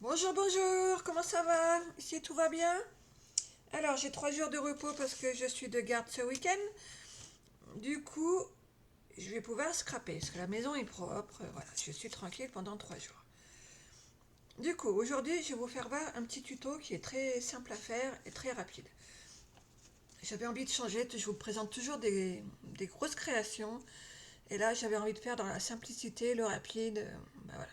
Bonjour, bonjour, comment ça va? Ici tout va bien? Alors j'ai 3 jours de repos parce que je suis de garde ce week-end. Du coup, je vais pouvoir scraper parce que la maison est propre. Voilà, je suis tranquille pendant 3 jours. Du coup, aujourd'hui, je vais vous faire voir un petit tuto qui est très simple à faire et très rapide. J'avais envie de changer, je vous présente toujours des grosses créations. Et là, j'avais envie de faire dans la simplicité, le rapide. Voilà.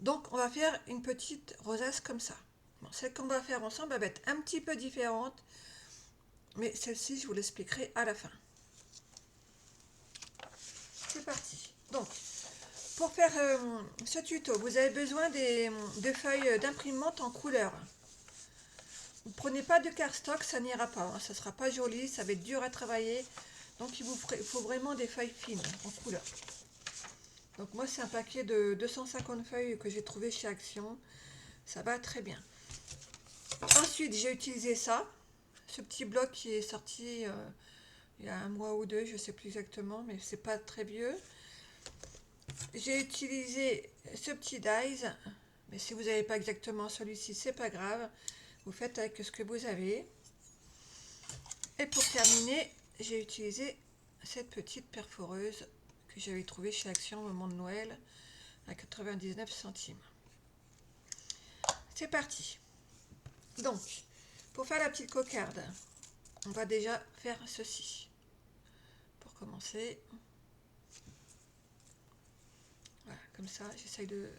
Donc, on va faire une petite rosace comme ça. Bon, celle qu'on va faire ensemble va être un petit peu différente, mais celle-ci, je vous l'expliquerai à la fin. C'est parti. Donc, pour faire ce tuto, vous avez besoin de feuilles d'imprimante en couleur. Vous ne prenez pas de cardstock, ça n'ira pas, hein, ça ne sera pas joli, ça va être dur à travailler. Donc, faut vraiment des feuilles fines en couleur. Donc, moi, c'est un paquet de 250 feuilles que j'ai trouvé chez Action. Ça va très bien. Ensuite, j'ai utilisé ça, ce petit bloc qui est sorti il y a un mois ou deux, je ne sais plus exactement, mais c'est pas très vieux. J'ai utilisé ce petit dies, mais si vous n'avez pas exactement celui-ci, c'est pas grave. Vous faites avec ce que vous avez. Et pour terminer, j'ai utilisé cette petite perforeuse que j'avais trouvée chez Action au moment de Noël à 99 centimes. C'est parti. Donc, pour faire la petite cocarde, on va déjà faire ceci. Pour commencer, voilà, comme ça, j'essaye de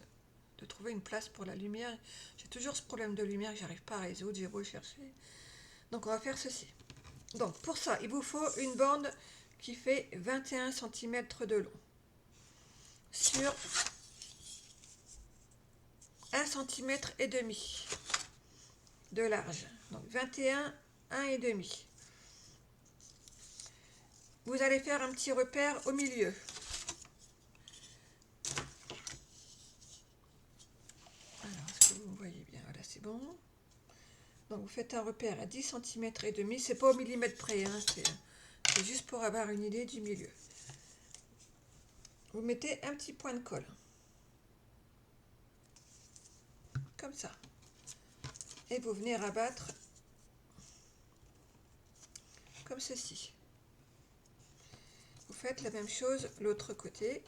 trouver une place pour la lumière. J'ai toujours ce problème de lumière que j'arrive pas à résoudre, j'ai beau le chercher. Donc on va faire ceci. Donc pour ça, il vous faut une bande qui fait 21 cm de long sur 1,5 cm de large. Donc 21, 1,5. Vous allez faire un petit repère au milieu. Alors, est-ce que vous me voyez bien? Voilà, c'est bon. Donc vous faites un repère à 10,5 cm. C'est pas au millimètre près, hein, c'est juste pour avoir une idée du milieu. Vous mettez un petit point de colle. Comme ça. Et vous venez rabattre comme ceci. Vous faites la même chose l'autre côté.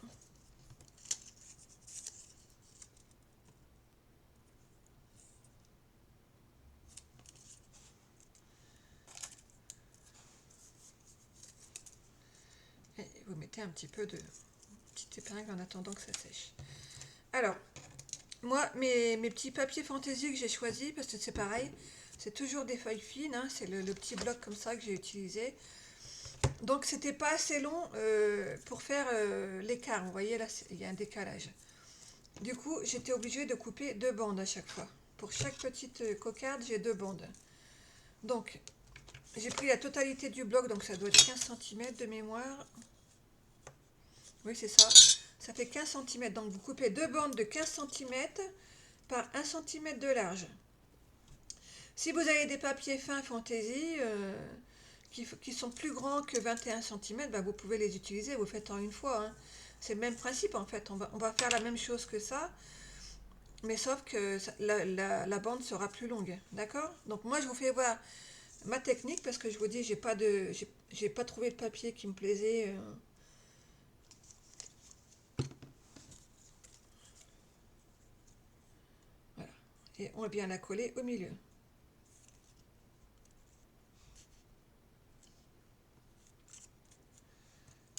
Et vous mettez un petit peu de petite épingle en attendant que ça sèche. Alors, moi, mes petits papiers fantaisie que j'ai choisis, parce que c'est pareil, c'est toujours des feuilles fines, hein, c'est le petit bloc comme ça que j'ai utilisé. Donc, c'était pas assez long pour faire l'écart. Vous voyez, là, il y a un décalage. Du coup, j'étais obligée de couper 2 bandes à chaque fois. Pour chaque petite cocarde, j'ai 2 bandes. Donc, j'ai pris la totalité du bloc, donc ça doit être 15 cm de mémoire. Oui, c'est ça. Ça fait 15 cm. Donc, vous coupez 2 bandes de 15 cm par 1 cm de large. Si vous avez des papiers fins fantaisie qui sont plus grands que 21 cm, bah, vous pouvez les utiliser. Vous faites en une fois, hein. C'est le même principe en fait. On va faire la même chose que ça, mais sauf que la bande sera plus longue. D'accord? Donc, moi, je vous fais voir ma technique parce que je vous dis, j'ai pas trouvé de papier qui me plaisait. Voilà. Et on va bien la coller au milieu.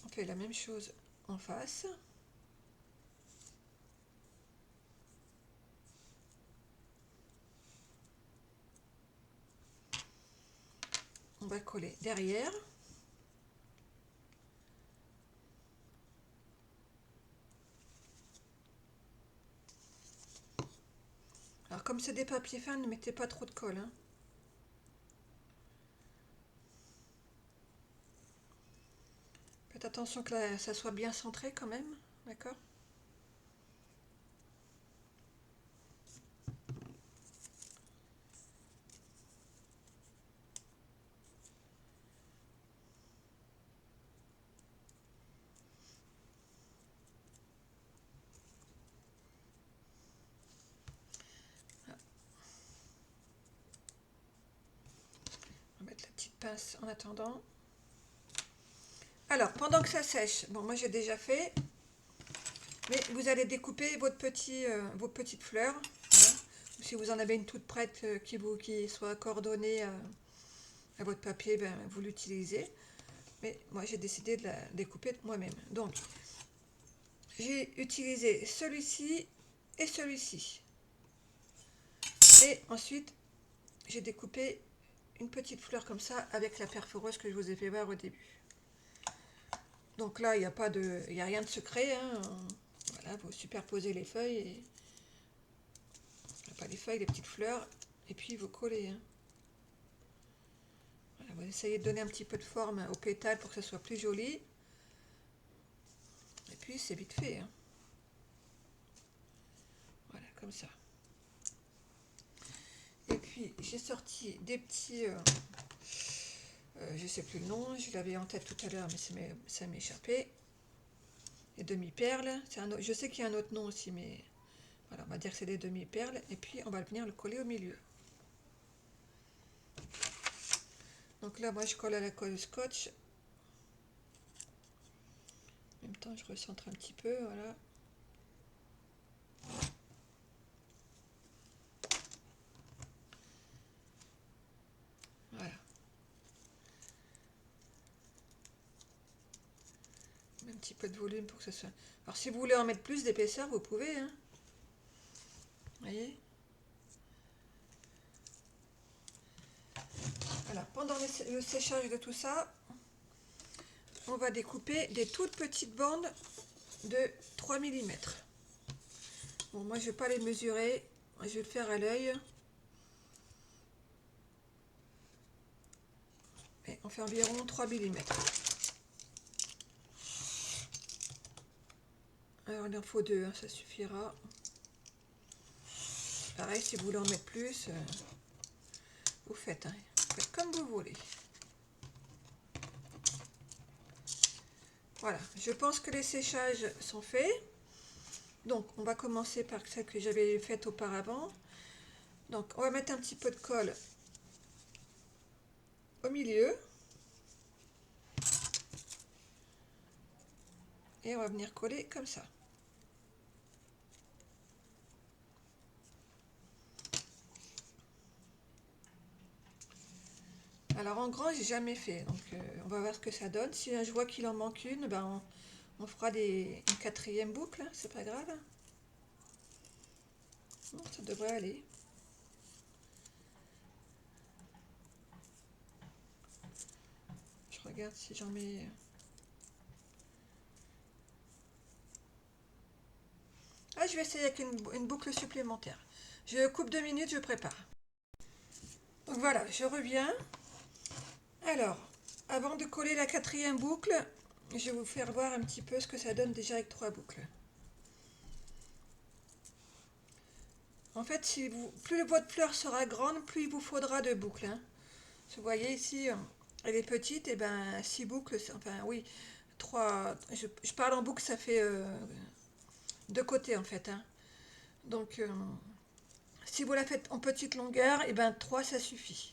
On fait la même chose en face. On va coller derrière. Alors comme c'est des papiers fins, ne mettez pas trop de colle, hein. Faites attention que ça soit bien centré quand même, d'accord? pince en attendant. Alors, pendant que ça sèche, bon, moi j'ai déjà fait, mais vous allez découper vos petites fleurs. Voilà. Si vous en avez une toute prête qui soit coordonnée à votre papier, ben, vous l'utilisez. Mais moi j'ai décidé de la découper moi-même. Donc, j'ai utilisé celui-ci et celui-ci. Et ensuite, j'ai découpé une petite fleur comme ça avec la perforeuse que je vous ai fait voir au début. Donc là, il n'y a rien de secret. Hein. Voilà, vous superposez les feuilles, pas les feuilles, les petites fleurs, et puis vous collez. Hein. Voilà, vous essayez de donner un petit peu de forme aux pétales pour que ce soit plus joli. Et puis c'est vite fait. Hein. Voilà, comme ça. Et puis j'ai sorti des petits, je sais plus le nom, je l'avais en tête tout à l'heure, mais ça m'est échappé. Les demi-perles, je sais qu'il y a un autre nom aussi, mais voilà, on va dire que c'est des demi-perles. Et puis on va venir le coller au milieu. Donc là, moi je colle à la colle scotch. En même temps, je recentre un petit peu, voilà. Voilà. Un petit peu de volume pour que ça soit... Alors si vous voulez en mettre plus d'épaisseur, vous pouvez. Hein. Vous voyez. Voilà. Pendant le séchage de tout ça, on va découper des toutes petites bandes de 3 mm. Bon, moi je ne vais pas les mesurer, je vais le faire à l'œil. Et on fait environ 3 mm. Alors il en faut 2, hein, ça suffira. Pareil, si vous voulez en mettre plus, vous faites, hein. Vous faites comme vous voulez. Voilà, je pense que les séchages sont faits. Donc on va commencer par celle que j'avais faite auparavant. Donc on va mettre un petit peu de colle au milieu. Et on va venir coller comme ça. Alors en grand, j'ai jamais fait, donc on va voir ce que ça donne. Si je vois qu'il en manque une, ben on fera une quatrième boucle, hein, c'est pas grave. Bon, ça devrait aller. Je regarde si j'en mets... Ah, je vais essayer avec une boucle supplémentaire. Je coupe 2 minutes, je prépare. Donc voilà, je reviens. Alors, avant de coller la quatrième boucle, je vais vous faire voir un petit peu ce que ça donne déjà avec 3 boucles. En fait, plus votre fleur sera grande, plus il vous faudra de boucles. Hein. Vous voyez ici, elle est petite, et ben 6 boucles, enfin oui, 3. Je parle en boucle, ça fait 2 côtés en fait. Hein. Donc, si vous la faites en petite longueur, et ben 3 ça suffit.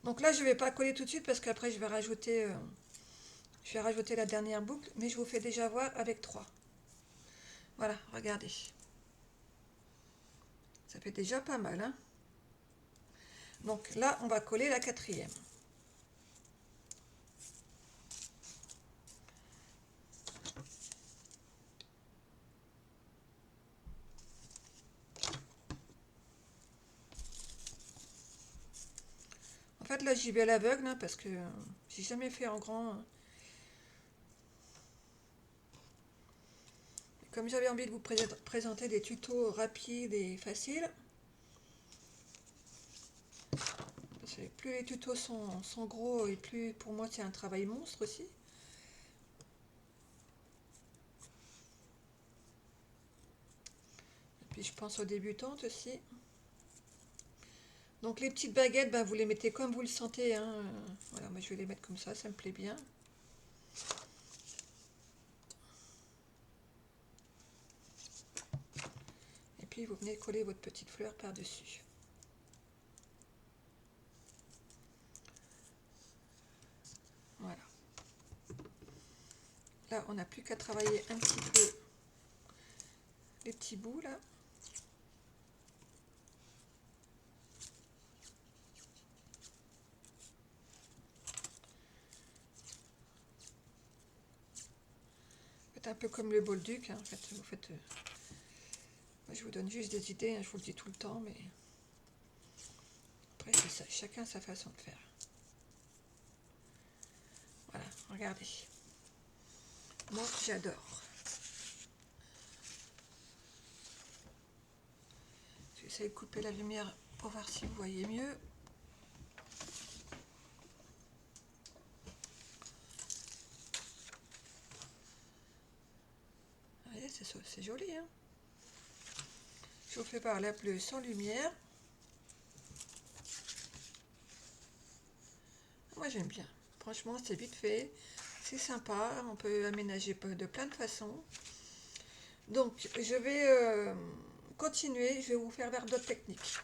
Donc là, je ne vais pas coller tout de suite parce qu'après, je vais rajouter la dernière boucle, mais je vous fais déjà voir avec 3. Voilà, regardez. Ça fait déjà pas mal. Hein. Donc là, on va coller la quatrième. En fait, là, j'y vais à l'aveugle hein, parce que j'ai jamais fait en grand. Hein. Comme j'avais envie de vous présenter des tutos rapides et faciles, parce que plus les tutos sont gros et plus pour moi c'est un travail monstre aussi. Et puis je pense aux débutantes aussi. Donc les petites baguettes, ben, vous les mettez comme vous le sentez. Hein. Voilà, moi je vais les mettre comme ça me plaît bien. Et puis vous venez coller votre petite fleur par-dessus. Là, on n'a plus qu'à travailler un petit peu les petits bouts là. Faites un peu comme le bolduc, hein, en fait. Vous faites, moi, je vous donne juste des idées, hein, je vous le dis tout le temps, mais après c'est ça, chacun sa façon de faire. Voilà, regardez. Moi, j'adore. J'essaie de couper la lumière pour voir si vous voyez mieux. Vous voyez, c'est joli, hein. Je vous fais par la bleue sans lumière. Moi, j'aime bien. Franchement, c'est vite fait. C'est sympa. On peut aménager de plein de façons. Donc, je vais continuer. Je vais vous faire vers d'autres techniques.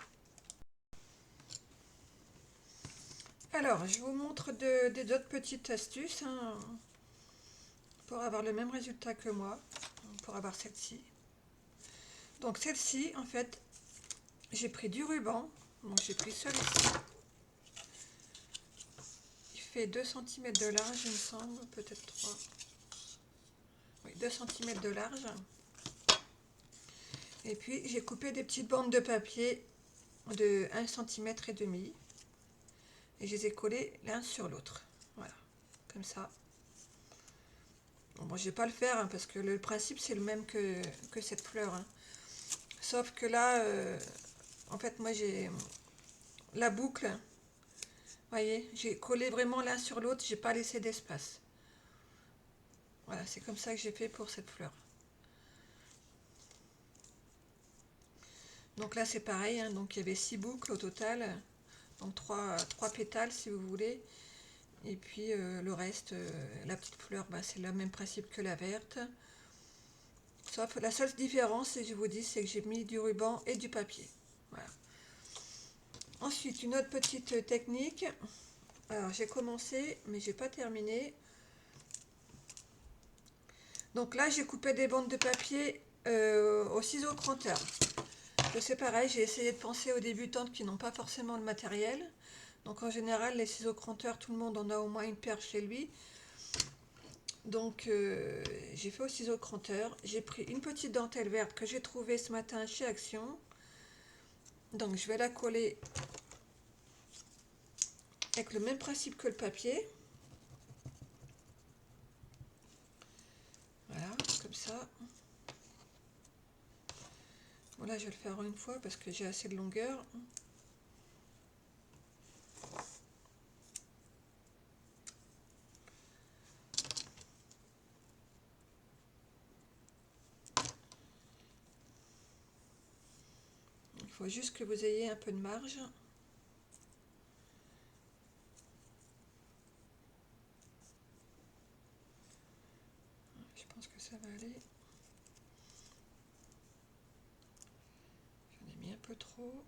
Alors, je vous montre d'autres petites astuces, hein, pour avoir le même résultat que moi, pour avoir celle-ci. Donc celle-ci, en fait, j'ai pris du ruban. Donc j'ai pris celui-ci. Il fait 2 cm de large, il me semble, peut-être 3. Oui, 2 cm de large. Et puis j'ai coupé des petites bandes de papier de 1 cm et demi. Et je les ai collées l'un sur l'autre. Voilà, comme ça. Bon, je vais pas le faire, hein, parce que le principe c'est le même que cette fleur, hein. Sauf que là, en fait, moi j'ai la boucle. Vous voyez, j'ai collé vraiment l'un sur l'autre, j'ai pas laissé d'espace. Voilà, c'est comme ça que j'ai fait pour cette fleur. Donc là c'est pareil, hein, donc il y avait 6 boucles au total, donc 3 pétales si vous voulez. Et puis le reste, la petite fleur, bah, c'est le même principe que la verte. Sauf la seule différence, et je vous dis, c'est que j'ai mis du ruban et du papier. Voilà. Ensuite, une autre petite technique. Alors j'ai commencé, mais j'ai pas terminé. Donc là, j'ai coupé des bandes de papier au ciseau cranteur. C'est pareil, j'ai essayé de penser aux débutantes qui n'ont pas forcément le matériel. Donc en général, les ciseaux cranteurs, tout le monde en a au moins une paire chez lui. Donc j'ai fait au ciseau cranteur. J'ai pris une petite dentelle verte que j'ai trouvée ce matin chez Action. Donc je vais la coller avec le même principe que le papier. Voilà, comme ça. Bon là je vais le faire une fois parce que j'ai assez de longueur. Il faut juste que vous ayez un peu de marge. Je pense que ça va aller. J'en ai mis un peu trop.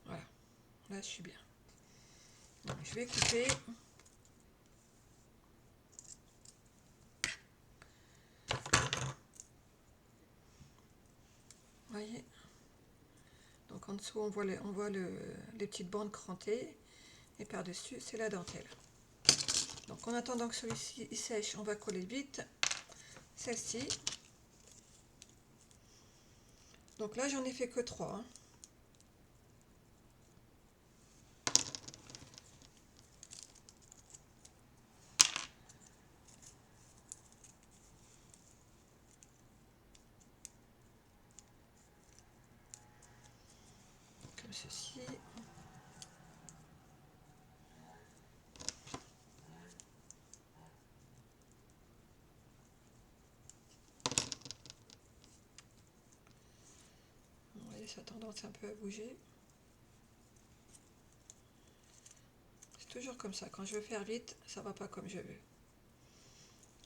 Voilà, là je suis bien. Donc, je vais couper. Vous voyez, donc en dessous on voit les petites bandes crantées et par dessus c'est la dentelle. Donc en attendant que celui-ci sèche, on va coller vite celle-ci. Donc là j'en ai fait que 3, hein. Comme ceci. Vous voyez, ça a tendance un peu à bouger. C'est toujours comme ça, quand je veux faire vite, ça va pas comme je veux.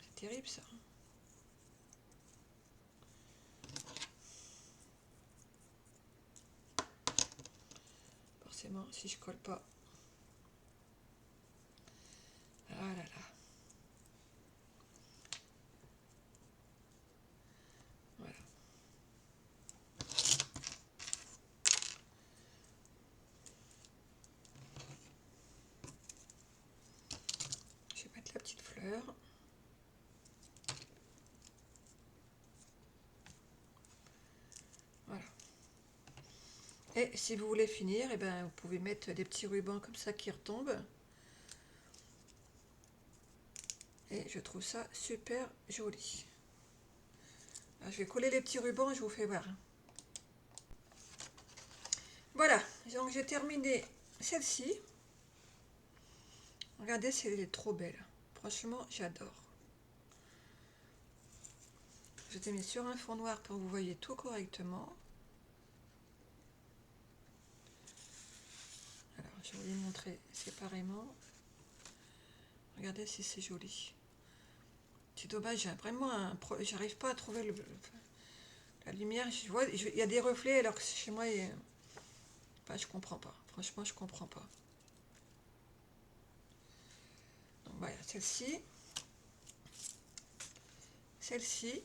C'est terrible ça. Forcément, si je colle pas. Ah là là. Et si vous voulez finir, eh ben, vous pouvez mettre des petits rubans comme ça qui retombent. Et je trouve ça super joli. Alors, je vais coller les petits rubans et je vous fais voir. Voilà, donc j'ai terminé celle-ci. Regardez, c'est trop belle. Franchement, j'adore. Je t'ai mis sur un fond noir pour que vous voyez tout correctement. Alors, je vais vous les montrer séparément. Regardez si c'est joli. C'est dommage, j'ai vraiment j'arrive pas à trouver la lumière. Je vois, il y a des reflets alors que chez moi, enfin, je comprends pas. Franchement, je comprends pas. Donc voilà, celle-ci. Celle-ci.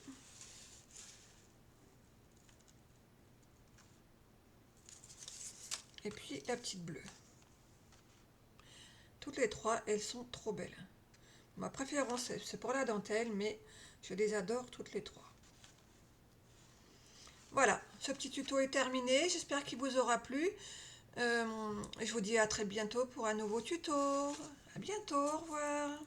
Et puis la petite bleue. Toutes les trois, elles sont trop belles. Ma préférence, c'est pour la dentelle, mais je les adore toutes les trois. Voilà, ce petit tuto est terminé. J'espère qu'il vous aura plu. Je vous dis à très bientôt pour un nouveau tuto. À bientôt, au revoir.